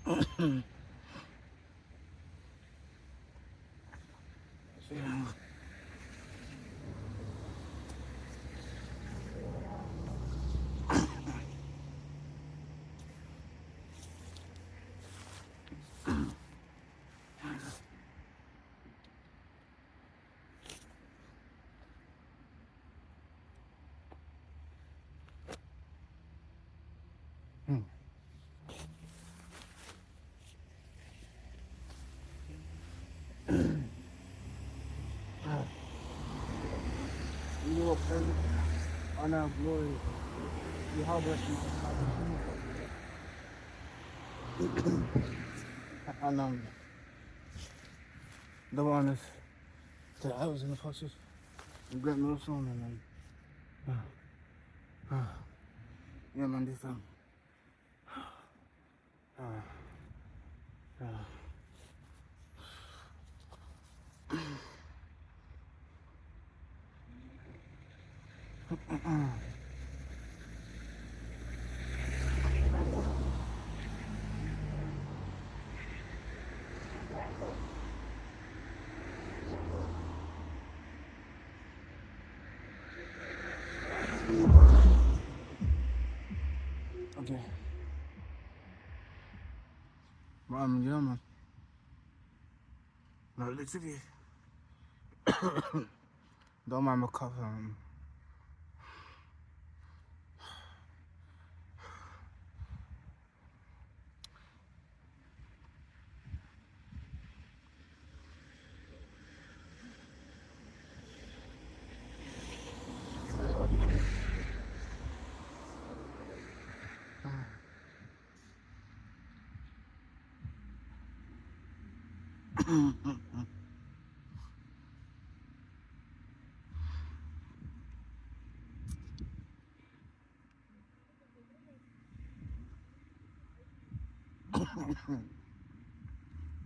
You are perfect, honor, glory. You have us and the one is the elders and apostles, and great middle son, and yeah, man, this uh, okay, yeah, man, no, literally, don't mind my cough,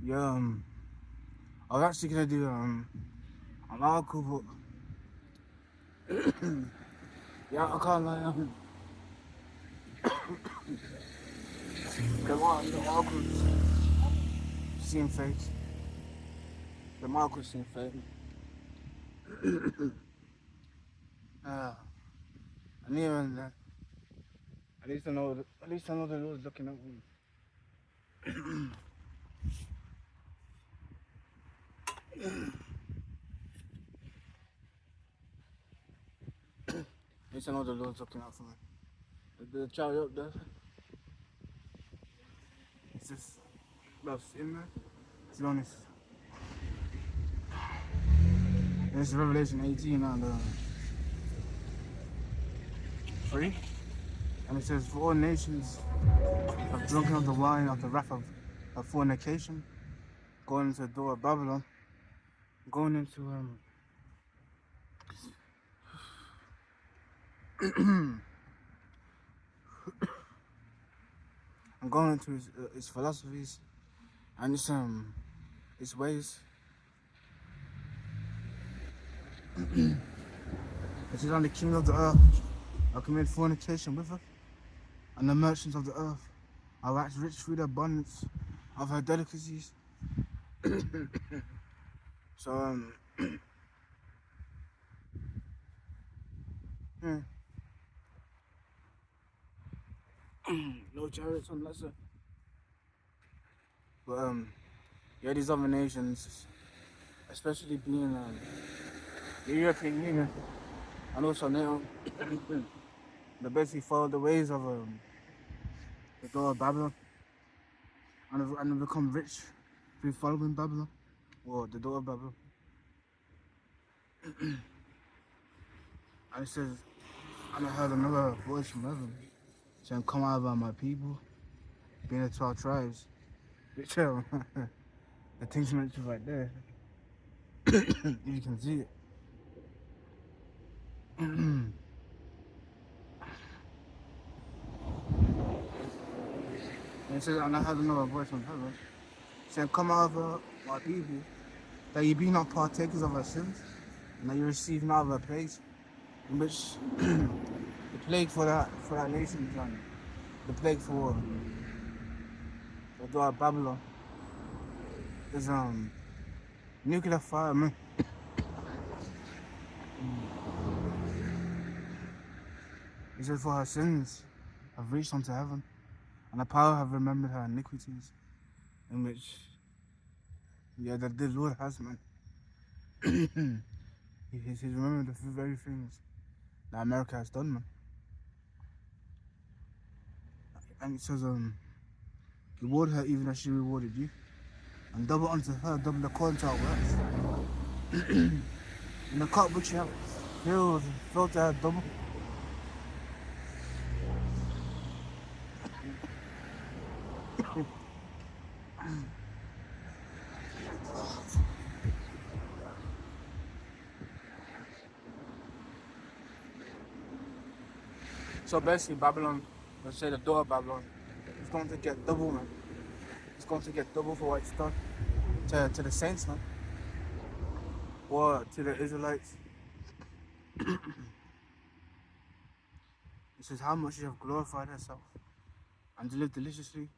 yeah, I was actually gonna do an article, but yeah, I can't lie, the articles seem fake. The articles seem fake. And even at least I know, the Lord's looking at me. At least I know the Lord's looking out for me. The child up there, it's just about in there. To be honest, it's Revelation 18 and 3, and it says, "For all nations have drunken of the wine of the wrath of fornication, going into the door of Babylon, going into and going into his philosophies and his ways." It is on the king of the earth. I commit fornication with her, and the merchants of the earth are waxed rich through the abundance of her delicacies. So no chariots on lesser. But yeah, these other nations, especially being the European Union and also NATO, they basically follow the ways of the door of Babylon and become rich through following Babylon or the door of Babylon. And it says, and I heard another voice from heaven saying, "Come out of my people, being the 12 tribes." Which the thing's mentioned right there. If you can see it. And it says, and I heard another voice from heaven saying, "Come out of my people, that ye be not partakers of our sins, and that you receive not of our plagues," in which the plague for that nation, the plague for door of Babylon is nuclear fire, man. He said, for her sins have reached unto heaven, and the power have remembered her iniquities, in which, yeah, that the Lord has, man. He's remembered the very things that America has done, man. And it says, reward her even as she rewarded you, and double unto her, double according to her works. In the cup which you have filled to her double. So basically, Babylon, let's say the door of Babylon, is going to get double, man. It's going to get double for what it's done to the saints, man, or to the Israelites. It says how much you have glorified herself and to live deliciously.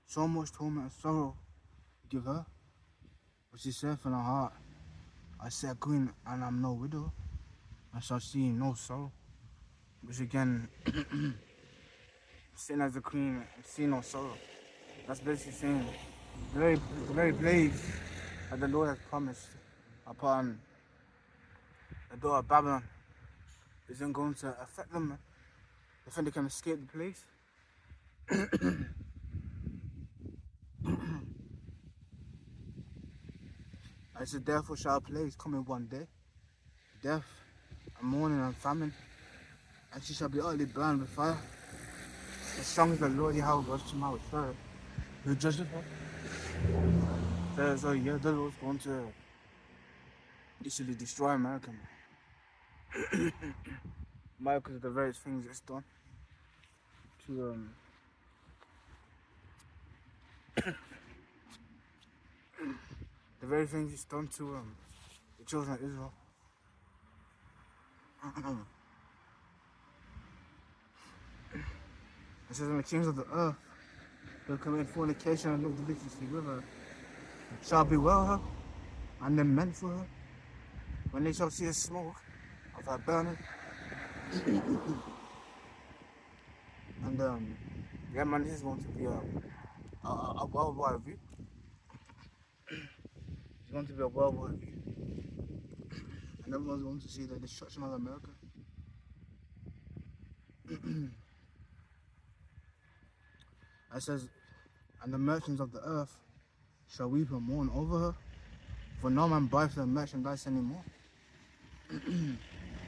So much torment and sorrow give her, but she saith in her heart, I say a queen and I'm no widow, I shall see no sorrow. Which again, sin as a queen and see no sorrow. That's basically saying the very plagues that the Lord has promised upon the door of Babylon isn't going to affect them, man. They think they can escape the place. I said, therefore shall a plague come in one day, death and mourning and famine, and she shall be utterly burned with fire. As strong as the Lord Yahweh was tomorrow with her, who judged her. So yeah, the Lord's going to literally destroy America, man. Because of the various things it's done to the very things it's done to the children of Israel. It says, and the kings of the earth will commit fornication and live deliciously with her, shall bewail her, and lament for her, when they shall see the smoke of her burning. And yeah, man, this is going to be a worldwide view. It's going to be a worldwide view, and everyone's going to see the destruction of America. It says, and the merchants of the earth shall weep and mourn over her, for no man buys her merchandise anymore.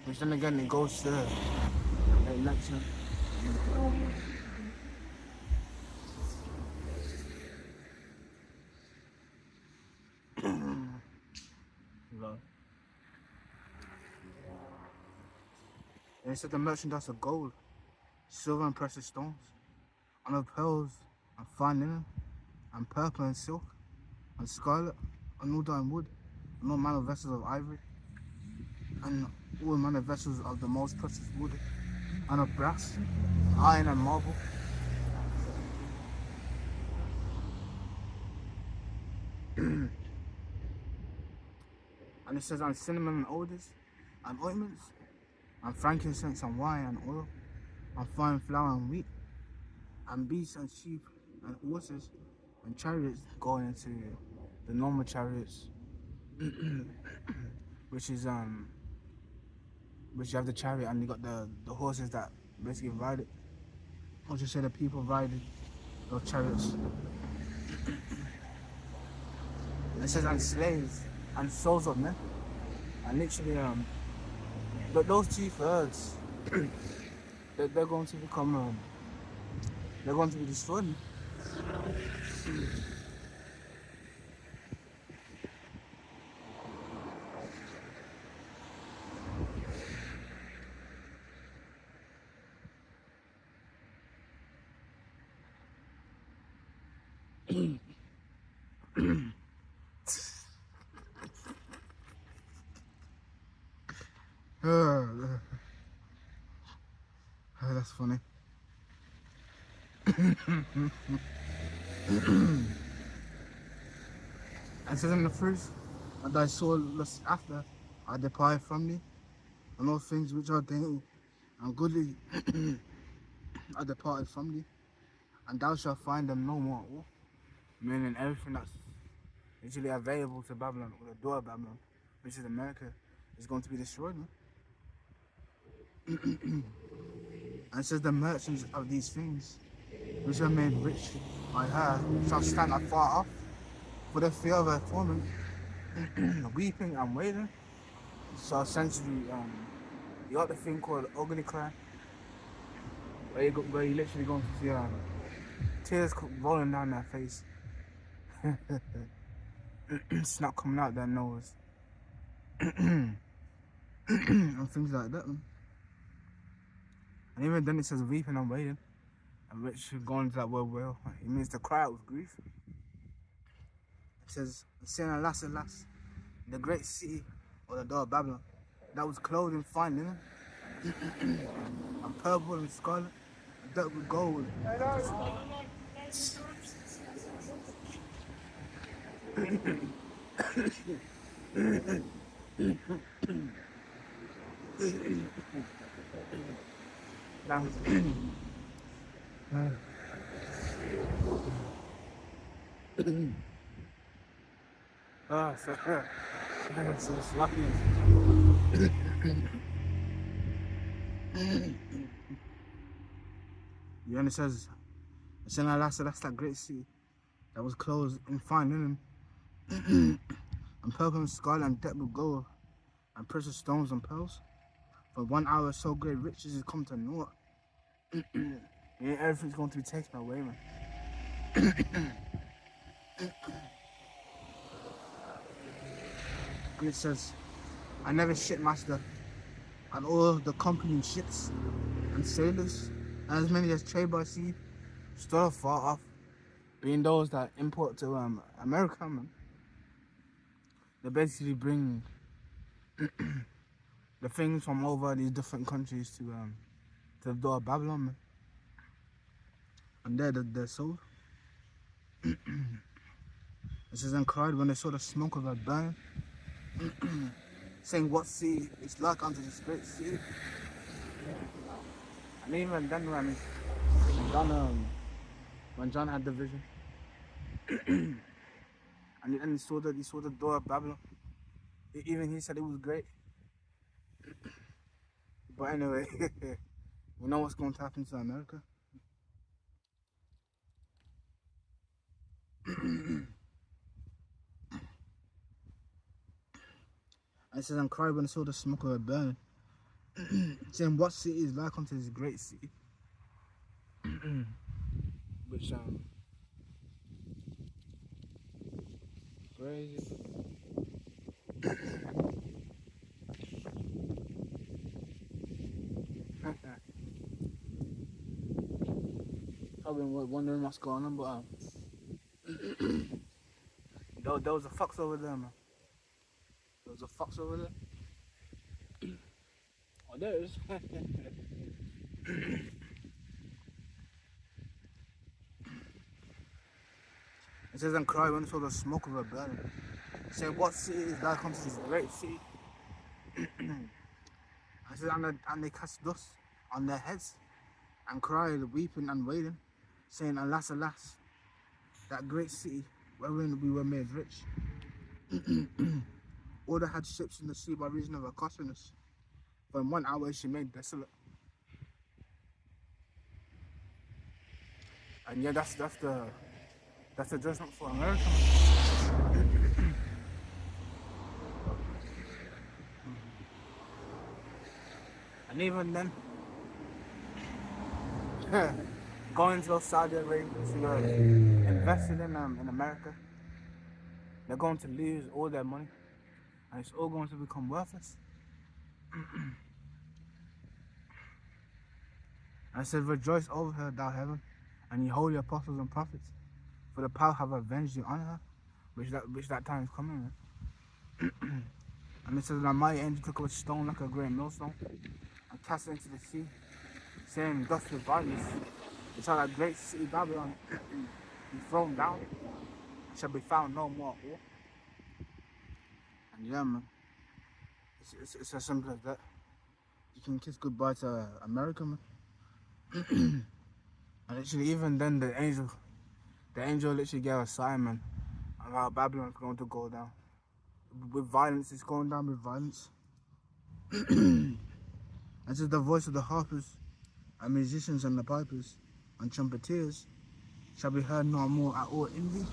Which then again it goes to the election. And it said the merchandise of gold, silver and precious stones, and of pearls and fine linen, and purple and silk, and scarlet, and all dyed wood, and all manner of vessels of ivory, and all manner of vessels of the most precious wood, and of brass, iron and marble. And it says, and cinnamon and odors, and ointments, and frankincense and wine and oil, and fine flour and wheat, and beasts and sheep and horses, and chariots going into the normal chariots, which is which you have the chariot and you got the horses that basically ride it. Or just say the people riding those chariots. It says and slaves and souls of men, and literally but those 2/3 they're going to become they're going to be destroyed. That's funny. And says in the first, and I saw lust after I departed from thee, and all things which are dainty and goodly are departed from thee, and thou shalt find them no more. Meaning everything that's literally available to Babylon, or the door of Babylon, which is America, is going to be destroyed. And it says the merchants of these things, which are made rich by her, shall stand afar off for the fear of her torment, weeping and wailing. So essentially, you got the thing called ugly cry, where you literally going to see tears rolling down their face. It's not coming out their nose. And things like that. Man. And even then it says weeping and wailing, and which going to that word wail, it means to cry out with grief. It says, saying alas, alas, the great city, or the door of Babylon, that was clothed in fine linen, and purple and scarlet, and decked with gold. So sloppy. Yeah, and it says, saying alas, that's that great city that was clothed in fine linen, and purple and scarlet, and decked with gold, and precious stones and pearls. For 1 hour, so great riches has come to naught. Yeah, everything's going to be taken away, man. And it says, I never shipmaster, and all the company ships and sailors, and as many as trade by sea, stood far off, being those that import to America, man. They basically bring the things from over these different countries to the door of Babylon, man. And they're sold. It says, and cried when they saw the smoke of her burning, saying, what sea is like unto this great city? And even then when John had the vision, and he saw the door of Babylon, even he said it was great. But anyway, we know what's going to happen to America. And it says, and cried when they saw the smoke of her burning, saying, what city is like unto this great city? Which crazy. Probably wondering what's going on, but there was a fox over there, man. There was a fox over there. Oh, there it is. It says, and cried when they saw the smoke of her burning, saying, what city is like unto this great city? I said, and they cast dust on their heads, and cried, weeping and wailing, saying, alas, alas, that great city wherein we were made rich. All that had ships in the sea by reason of her costliness. For in 1 hour she made desolate. And yeah, that's the judgment for America. And even then, going to Saudi Arabia to invest in America, they're going to lose all their money, and it's all going to become worthless. And I said, rejoice over her, thou heaven, and ye holy apostles and prophets, for the power have avenged you on her, which that time is coming. And it says, and a mighty angel took up a stone like a great millstone, and cast it into the sea, saying, thus with bodies, it's all that great city Babylon, be thrown down, shall be found no more. And yeah, man, it's as simple as that. You can kiss goodbye to America, man. And literally, even then, the angel literally gave a sign, man, of how Babylon's going to go down. With violence, it's going down with violence. This is the voice of the harpers, and musicians, and the pipers, and trumpeters shall be heard no more at all in thee.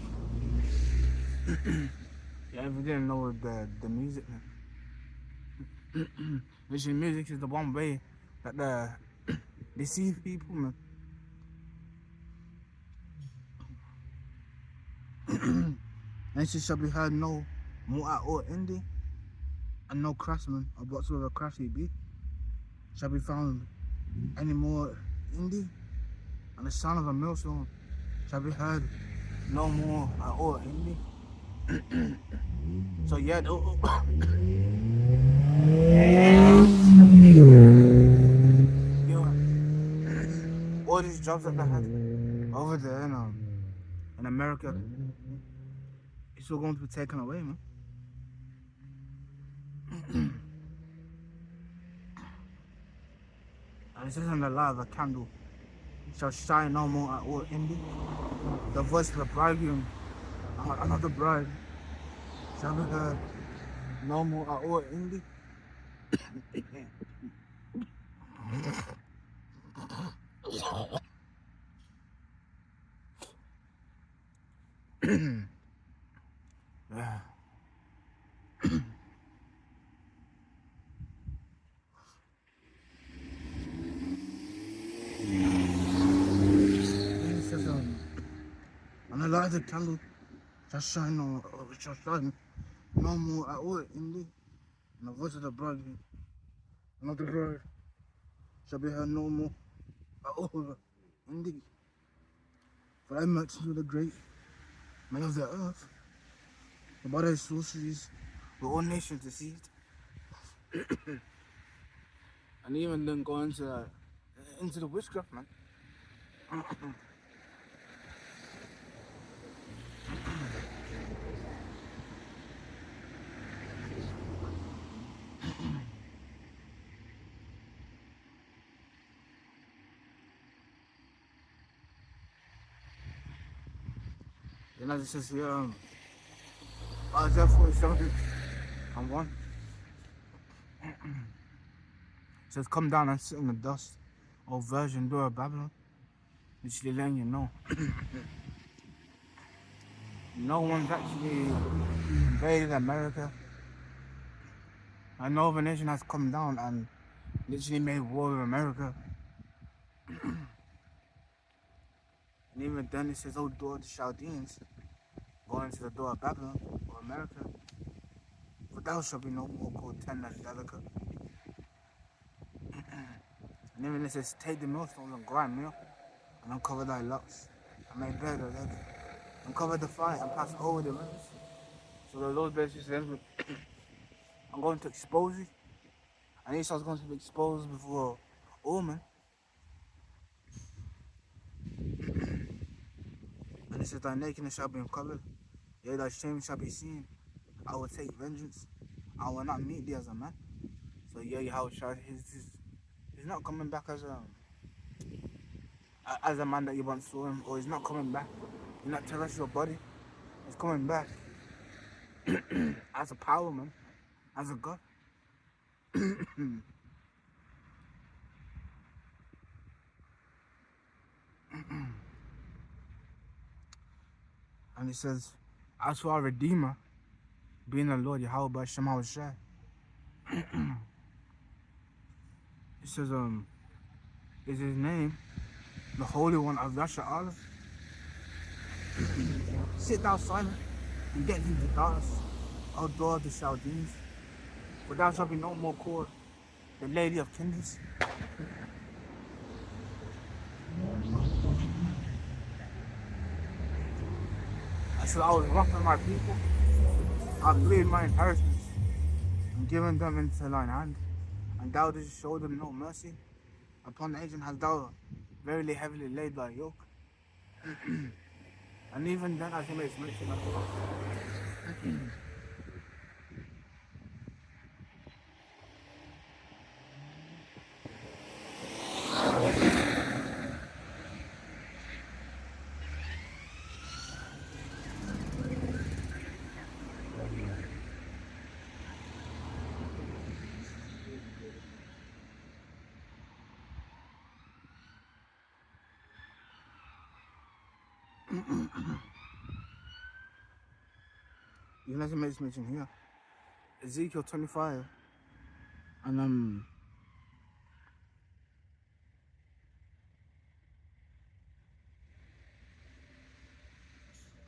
Yeah, if you didn't know the music, man. Literally, music is the one way that deceive people, man. And she shall be heard no more at all in thee, and no craftsman of whatsoever craft he be shall be found any more in thee, and the sound of a millstone shall be heard no more at all in thee. So yeah, yo, all these jobs that they had over there in America, it's all going to be taken away, man. And it says in the light of a candle shall shine no more at all in thee. The voice of the bridegroom and another bride shall be heard no more at all in thee. Yeah. Then it says, and the light of the candle shall shine no more at all in thee. And the voice of the bridegroom and of the bride shall be heard no more at all in thee. For thy merchants were the great men of the earth, and by thy sorceries were all nations deceived. And even then go into the witchcraft, man. And as it says here, Isaiah 47 and 1. It says, come down and sit in the dust, O virgin daughter of Babylon. Literally letting you know. No one's actually invaded America. And no other nation has come down and literally made war with America. And even then it says, oh, daughter of the Chaldeans, going to the door of Babylon or America. For thou shalt be no more called tender and delicate. And even it says, take the millstones and grind meal, and uncover thy locks, and make bare the leg, and cover the fire, and pass over the rivers. So the Lord basically says, I'm going to expose you, and Esau's going to be exposed before all men. And it says, thy nakedness shall be uncovered, yea, thy shame shall be seen. I will take vengeance, I will not meet thee as a man. So yeah, Yahushua, he's not coming back as a man that you once saw him, or he's not coming back in that terrestrial body. He's coming back as a power, man, as a God. And he says, as for our Redeemer, being the Lord Yahweh Shema Shai. He says, is his name the Holy One of Russia Olive? Sit thou silent and get thee the darkness, O daughter of the Chaldeans, for thou shalt be no more called the Lady of Kingdoms. I said, I was roughing my people, I bleed my inheritance, and giving them into thine hand, and thou didst show them no mercy. Upon the ancient hast thou verily heavily laid thy yoke. And And even then, as he makes mention of even as he makes mention here, Ezekiel 25, and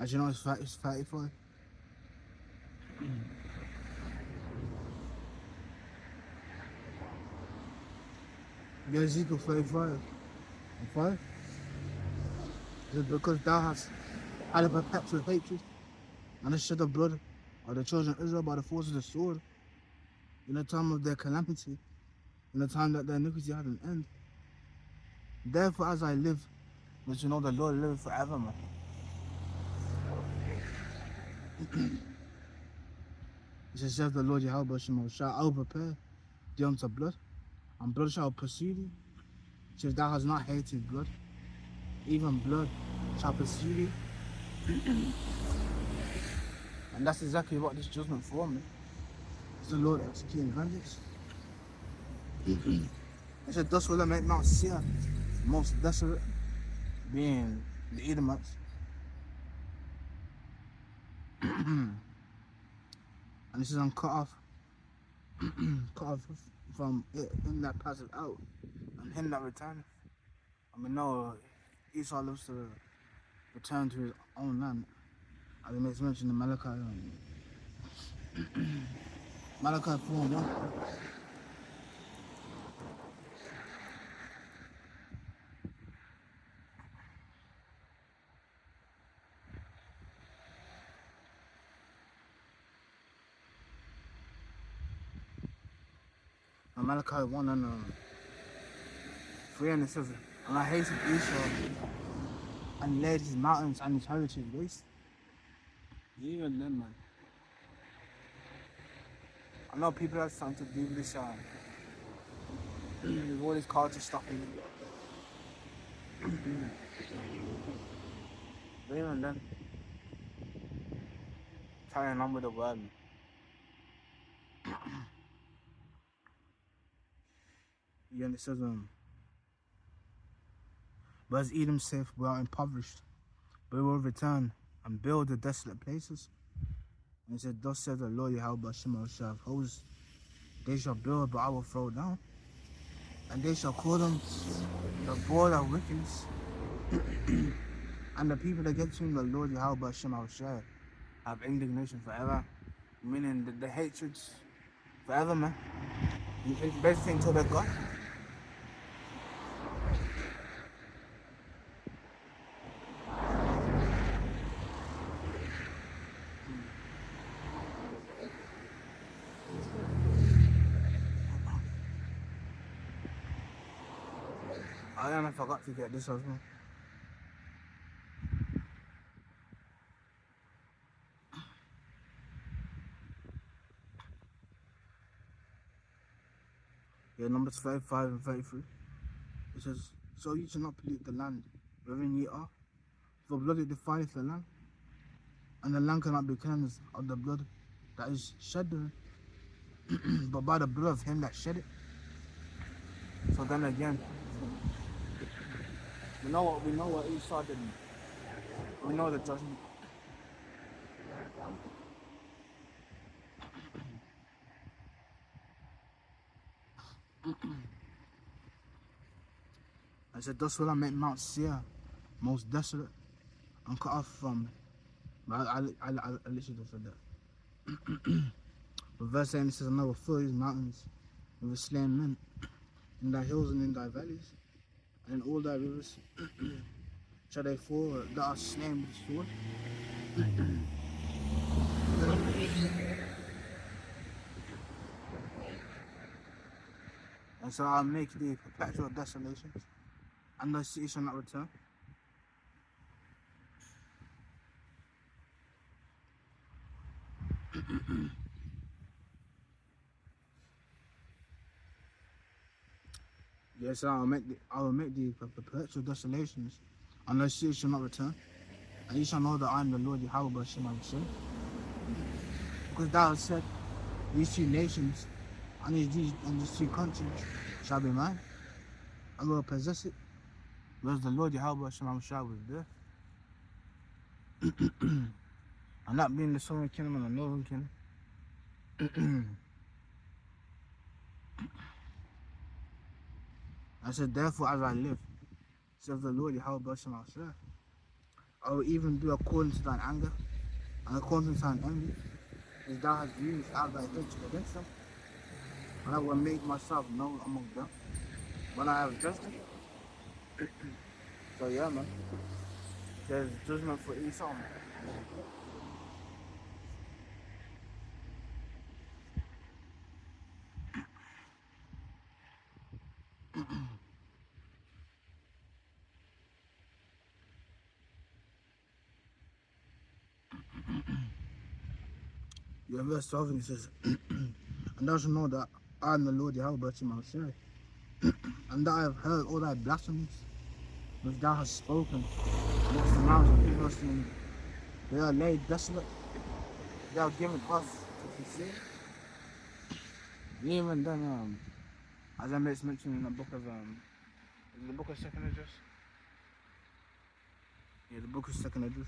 as you know, it's 35. Yeah, Ezekiel 35 and 5. It says, because thou hast had a perpetual hatred and the shed of blood of the children of Israel by the force of the sword in the time of their calamity, in the time that their iniquity had an end. Therefore, as I live, but you know the Lord liveth forever, man. It says, saith the Lord Yahweh Shemel, I will prepare thee unto blood, and blood shall pursue thee. It says, thou hast not hated blood, even blood shall pursue thee. And that's exactly what this judgment for me. It's the Lord executing vengeance. It said, thus will I make Mount Seir most desolate, being the Edomites. And this is cut off from it, him that passes out, and him that returneth. And we know Esau loves to return to his own land, as it makes mention in Malachi 4:1. And Malachi 1 and 3, and it says, and I hated Esau and laid his mountains and his heritage waste. Even then, man. I know people are starting to do this with all this culture stuff in it. But even then, carrying on with the word. Yeah, and it says, but as Edom saith, we are impoverished, but we will return and build the desolate places. And he said, thus said the Lord Yahweh Shemel of hosts, they shall build, but I will throw down. And they shall call them the board of wickedness. And the people that get to him, the Lord Yahweh Shemel have indignation forever. Meaning the hatreds forever, man. It's basically until they're gone. I forgot to get this as well. Yeah, Numbers 35 and 33. It says, so ye shall not pollute the land wherein ye are, for blood it defileth the land, and the land cannot be cleansed of the blood that is shed therein, but by the blood of him that shed it. So then again, we know what Esau did. We know the judgment. I said, thus will I make Mount Seir most desolate and cut off from. But I literally just said that. But verse 8 says, and I will fill these mountains with slain men, in thy hills and in thy valleys, and in all thy rivers shall they fall that are slain with the sword. And so I'll make thee perpetual desolations, and thy city shall not return. Yes, I will make the perpetual desolations, unless you shall not return. And you shall know that I am the Lord Yahweh Shema Yisrael. Because thou hast said, these two nations and these two countries shall be mine. I will possess it. Whereas the Lord Yahweh Shema Yisrael was there. And that being the southern kingdom and the northern kingdom. I said, therefore, as I live, says the Lord Yahweh Shema Yisrael, I will even do according to thine anger and according to thine envy, as thou hast used out thy hatred against them. And I will make myself known among them when I have judged them. So yeah, man, there's judgment for Esau. Yeah, verse 12 and it says, and thou shalt know that I am the Lord Yahweh Shema Yisrael, and that I have heard all thy blasphemies which thou hast spoken against the mountains of Israel, saying, they are laid desolate, they are given us to conceal. And even then, as I mentioned in the book of in the book of Second Address. Yeah, the book of Second Address.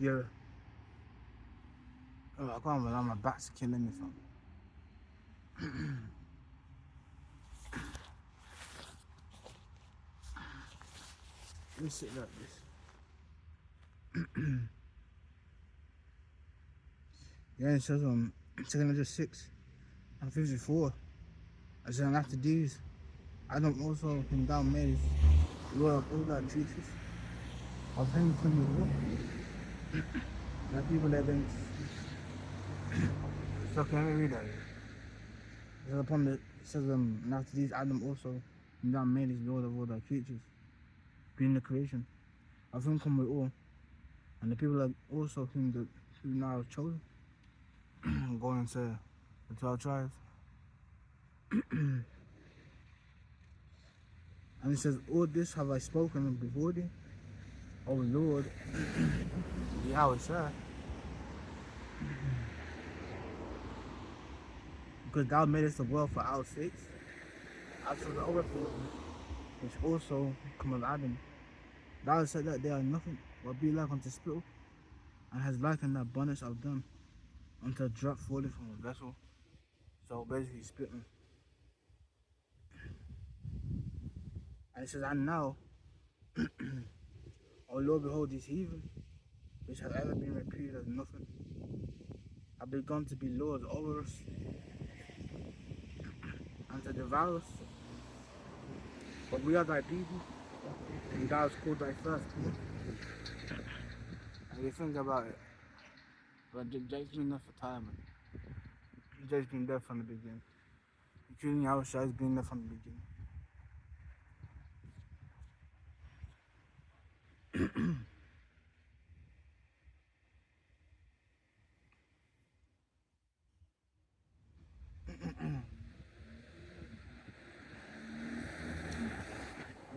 Yeah. Oh, I can't believe my back's killing me, fam. Let me sit like this. Yeah, it says Second Address 6 and 54. I said, and after these, Adam also came down made his Lord of all that treaties of him from the war. And people that been so can we read that? It says it says and after these Adam also came down made his Lord of all thy creatures, being the creation. Of him come we all, and the people that also who now have chosen, going into the 12 tribes. And it says, all this have I spoken before thee, O Lord, Yahweh said, because thou madest the world for our sakes, as for the overflow, which also come of Adam. Thou hast said that they are nothing, but be like unto spittle, and has likened the abundance of them unto a drop falling from a vessel. So basically spitting. And it says, and now, O Lord, behold these heathen, which have ever been reputed as nothing, have begun to be lords over us, and to devour us. But we are thy people, and thou hast called thy first people. And we think about it, but Jake's been there for time, man. Jake's been there from the beginning. Including Yahushua has been there from the beginning.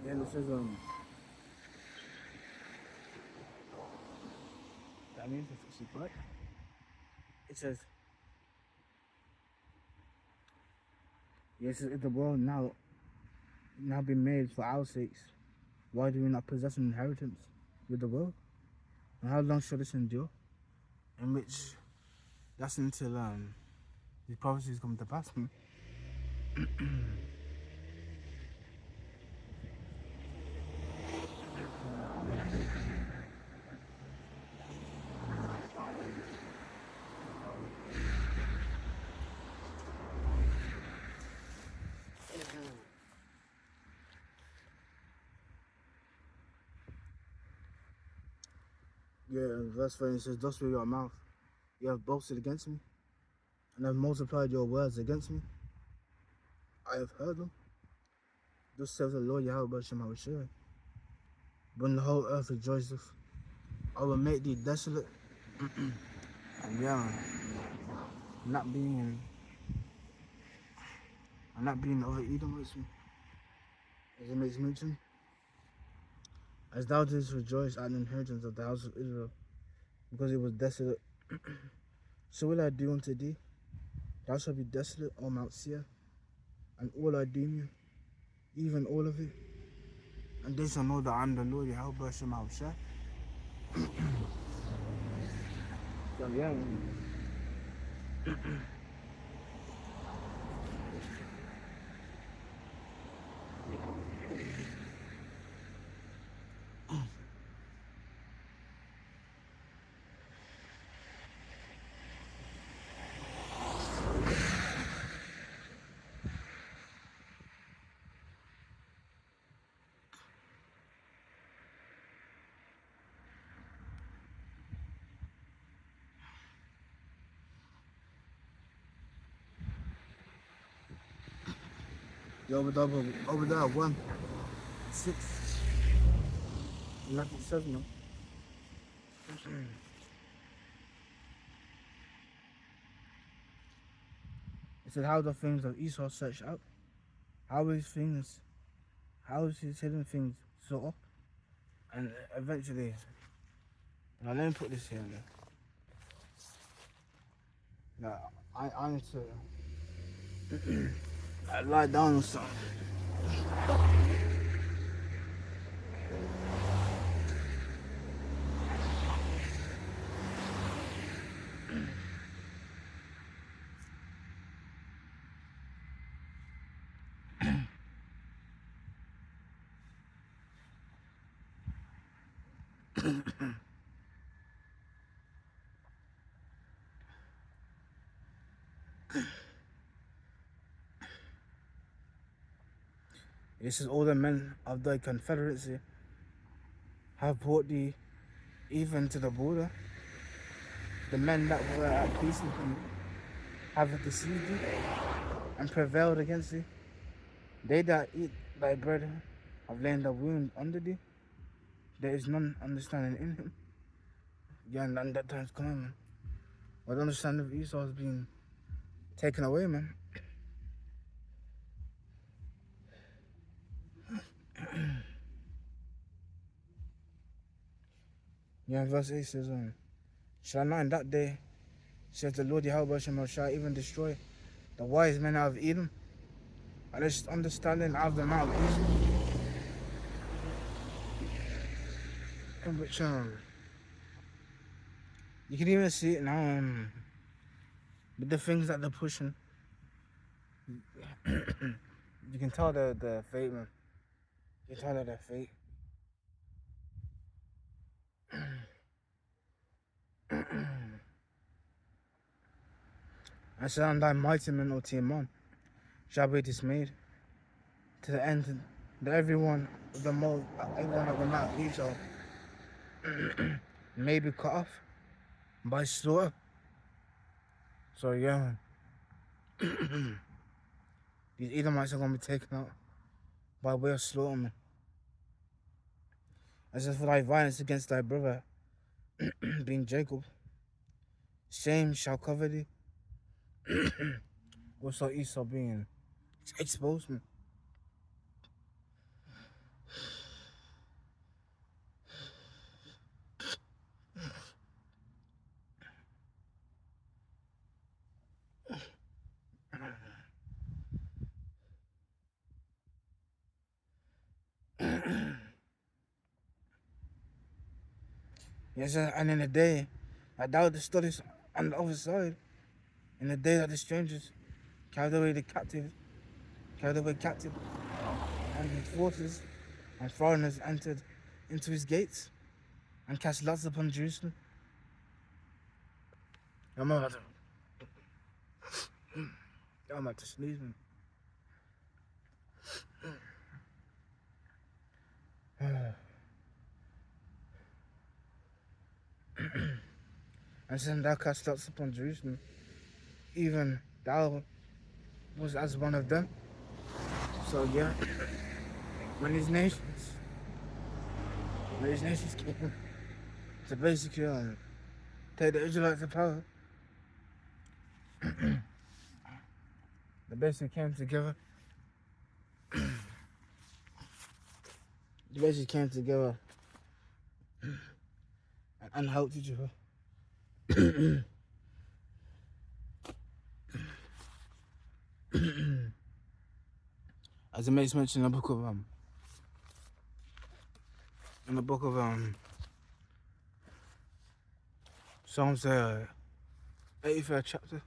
Then it says, that means it's what? It says, yes, if the world now been made for our sakes, why do we not possess an inheritance with the world? And how long shall this endure? In which, that's until these prophecies come to pass. Yeah, in verse 30 it says, thus with your mouth you have boasted against me, and have multiplied your words against me. I have heard them. Thus saith the Lord Yahweh Shem Havashai. When the whole earth rejoiceth, I will make thee desolate. And yeah, not being over Edomites, as it makes mention. As thou didst rejoice at the inheritance of the house of Israel, because it was desolate, so will I do unto thee. Thou shalt be desolate, O Mount Seir, and all Idumea, even all of it. And they shall know that I am the Lord Yahweh Shem Havashai. So yeah, you over there 1, 6, nothing says no. It said, how the things of Esau searched out. How is his hidden things sought up? And eventually, now let me put this here. Now, I need to lie down or something. This is all the men of the confederacy have brought thee even to the border. The men that were at peace with thee have deceived thee and prevailed against thee. They that eat thy bread have lain the wound under thee. There is none understanding in him. Yeah, and that time's coming, man. But the understanding of Esau has been taken away, man. Yeah, verse 8 says, shall I not in that day, says the Lord Yahweh shall even destroy the wise men out of Edom, and this understanding out of the mount of Esau, in which you can even see it now with the things that they're pushing. You can tell the fate, man. You can tell that they're fake. I said, and thy mighty men, O Timon, shall be dismayed, to the end that everyone of the mount of Esau may be cut off by slaughter. So yeah, man. These Edomites are gonna be taken out by way of slaughter, man. As for thy violence against thy brother, being Jacob, shame shall cover thee. Also Esau being exposed, man. Yes, and in the day that thou stoodest on the other side, in the day that the strangers carried away captive, and his forces and foreigners entered into his gates and cast lots upon Jerusalem. I'm about to sneeze, man. And since thou cast lots upon Jerusalem, even thou was as one of them. So yeah, when these nations, came to basically take the Israelites to power, they basically came together. They basically came together and helped each other. As it makes mention in the book of Psalms 83rd chapter.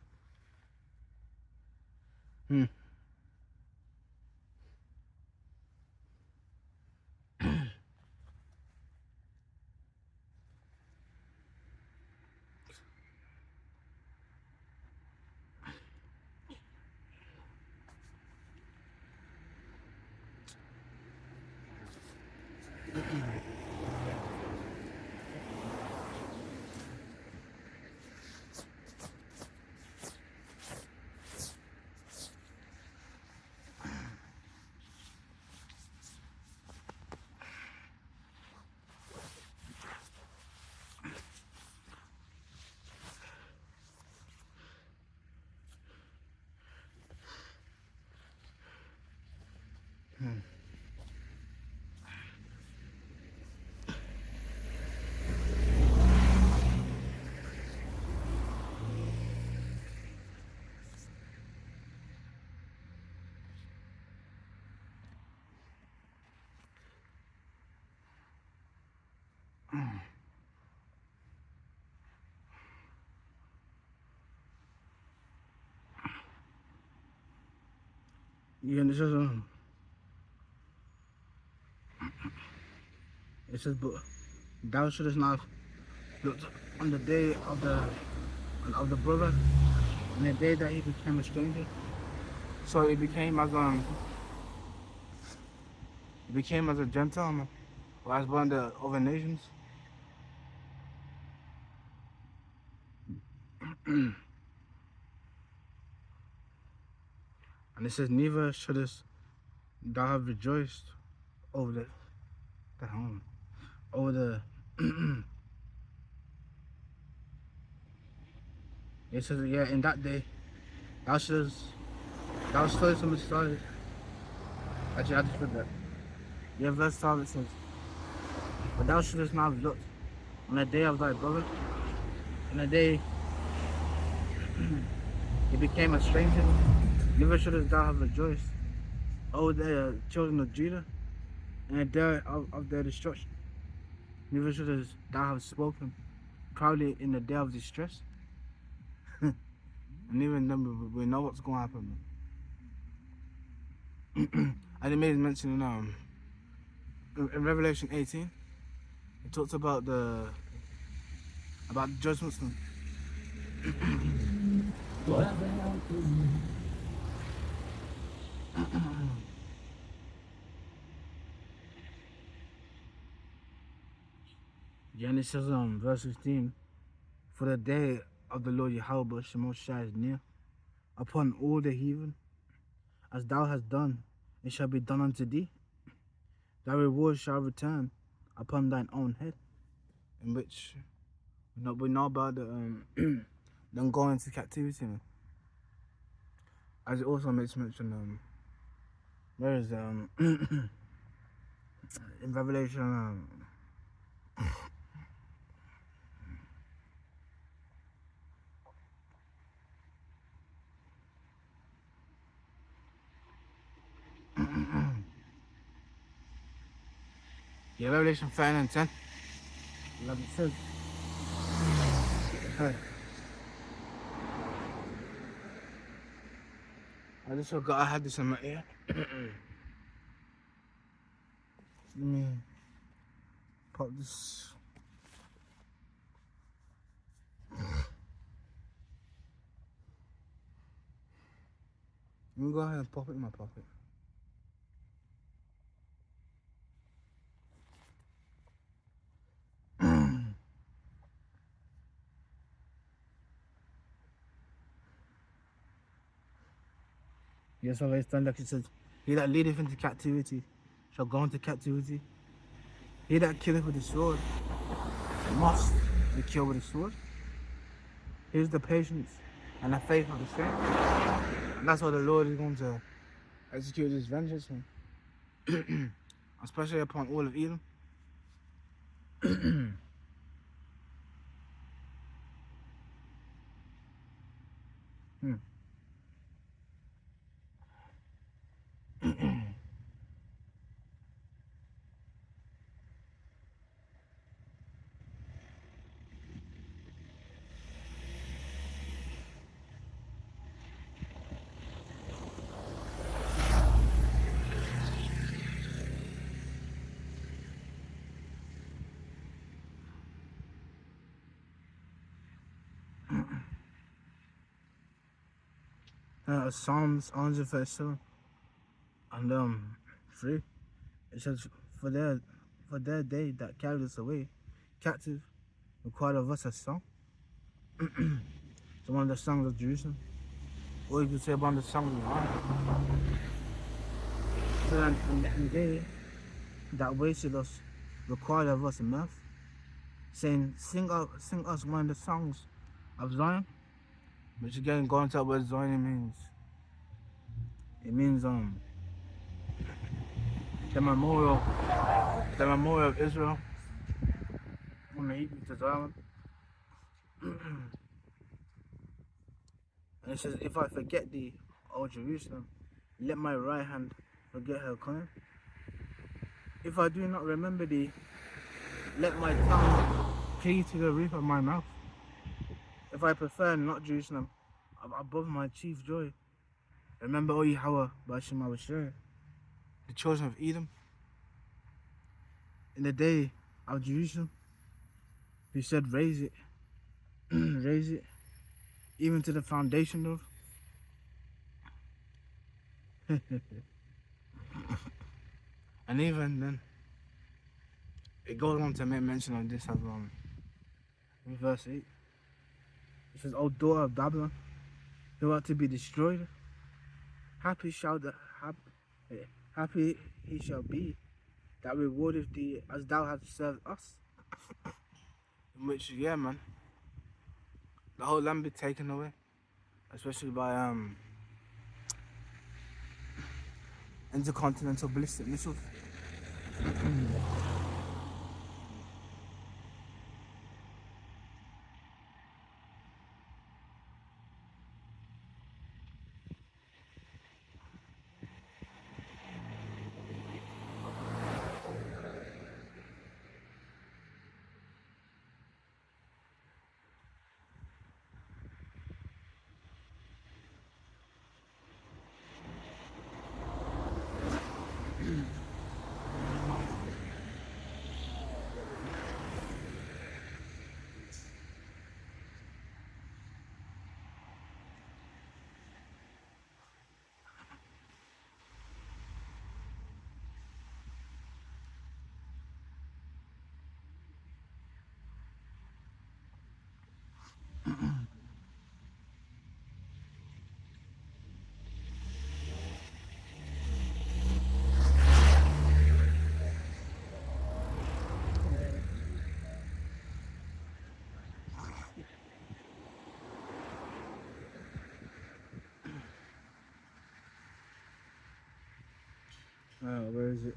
Yeah, and it says, but thou shouldest not look on the day of the brother, and the day that he became a stranger. So he became as a Gentile, or as one of the other nations. And it says, neither shouldest thou have rejoiced over over the it says, yeah, in that day thou shouldest some started. Actually, I just read that. Yeah, verse 12 it says, but thou shouldest not have looked on the day of thy brother, and the day he became a stranger, neither shouldest thou have rejoiced over the children of Judah, and the day of their destruction. Neither shouldest thou have spoken proudly in the day of distress. And even then, we know what's going to happen. And it made mention in Revelation 18, it talks about the judgments. Yeah, and it says verse 15, for the day of the Lord Yahweh Shemosha is near upon all the heathen, as thou hast done, it shall be done unto thee. Thy reward shall return upon thine own head. In which we know about them going into captivity. As it also makes mention, where is in Revelation yeah, Revelation 5 and 10. Like it says, hey, I just forgot I had this in my ear. Let me pop this. Let me go ahead and pop it in my pocket. Yes, I've done like it says, he that leadeth into captivity shall go into captivity. He that killeth with the sword must be killed with the sword. Here's the patience and the faith of the saints. And that's what the Lord is going to execute his vengeance on. Especially upon all of Edom. Hmm. Psalms 137 and 3. It says, for their day that carried us away captive required of us a song. So one of the songs of Jerusalem. Or you could say about the songs of God. So and they that wasted us required of us a mirth, saying, sing us one of the songs of Zion. Which again, going to what Zion means. It means the memorial of Israel from the Hebrew to Zion. And it says, if I forget thee, O Jerusalem, let my right hand forget her coming. If I do not remember thee, let my tongue cleave to the roof of my mouth. If I prefer not Jerusalem above my chief joy, remember, O Yahweh, Bashim Abashir, the children of Edom, in the day of Jerusalem, who said, raise it, raise it, even to the foundation of. And even then, it goes on to make mention of this as well. In verse 8, it says, O daughter of Babylon, who art to be destroyed, happy he shall be that rewardeth thee as thou hast served us. In which, yeah, man, the whole land be taken away, especially by intercontinental ballistic missiles. Where is it?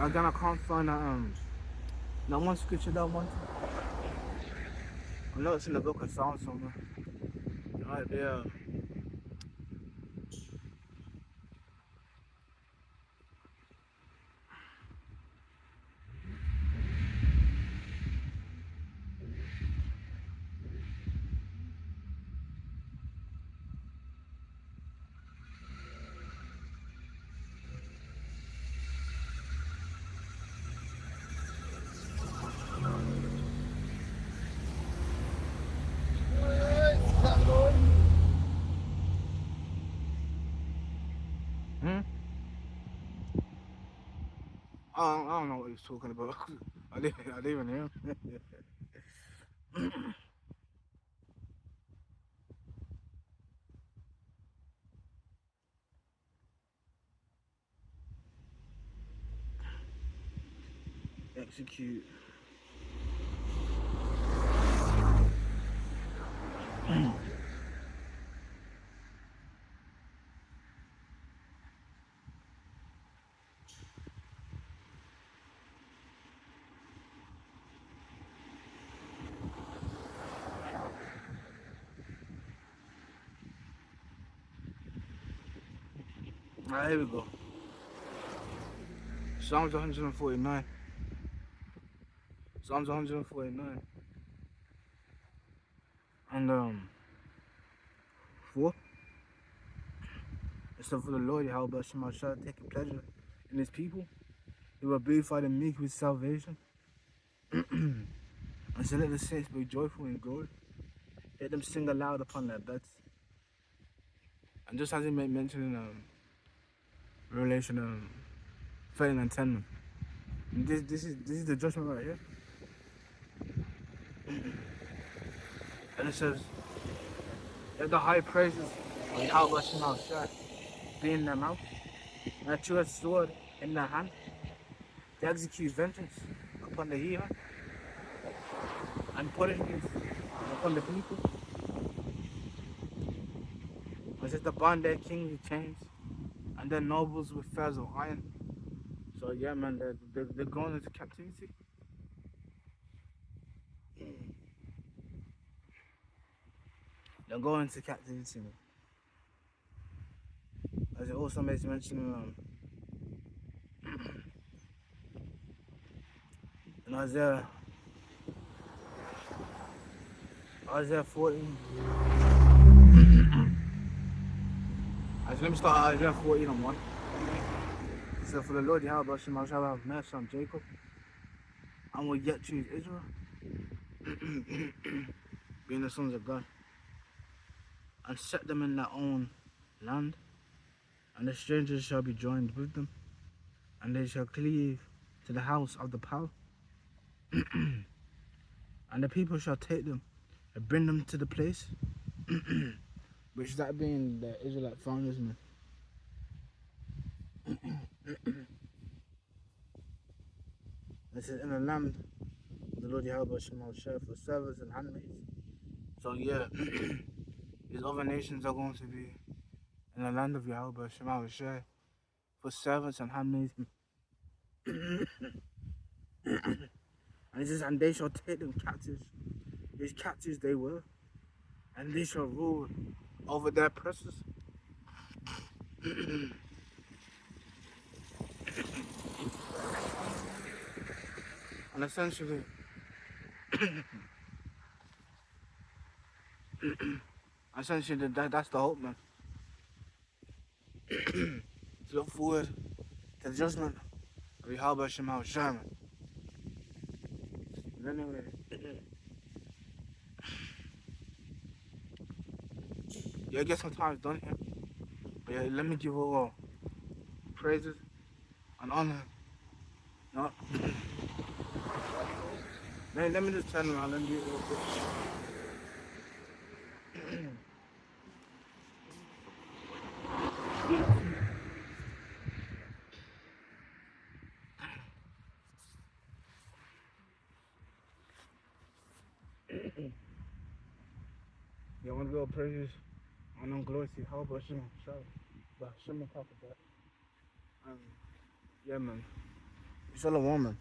Again, I can't find that one scripture that I want. I know it's in the book of Psalms somewhere. Right there. Hmm? I don't know what he's talking about. I didn't even hear him. Execute. Alright, here we go. Psalms 149. Psalms 149. And 4. Except for the Lord, Yahweh Shema shall take pleasure in his people. He will beautify the meek with salvation. And so let the saints be joyful in glory. Let them sing aloud upon their beds. And just as he made mention in Revelation 13 and 10. This is the judgment right here. And it says, let the high praises of Yahweh Shema shall be in their mouth, and a two-edged sword in their hand, to execute vengeance upon the heathen, and punishment upon the people. It says to bind their kings with chains, and their nobles with fetters of iron. So yeah, man, they're going into captivity. They're going into captivity, man. As it also makes mention in Isaiah 14. Let me start at Isaiah 14 and 1. So for the Lord Yahweh shall have mercy on Jacob, and will yet choose Israel, being the sons of God, and set them in their own land, and the strangers shall be joined with them, and they shall cleave to the house of the power. And the people shall take them and bring them to the place, which that being the Israelite founders, man. This is in the land of the Lord Yahweh shall share for servants and handmaids. So yeah, these other nations are going to be in the land of Yahweh Shema share for servants and handmaids. And it says, and they shall take them captives. These captives they were, and they shall rule over their oppressors. And essentially, that's the hope, man. To look forward to the judgment of Yahweh Shema Sherman. But anyway, yeah, I guess my time's done here. But yeah, let me give all praises and honor. No. Let me just turn around. Let me do it real quick. Yeah, I want to go praises and glory to Yahweh Shema Sherman. But Shema talk about that. Yeah, man. It's all a woman.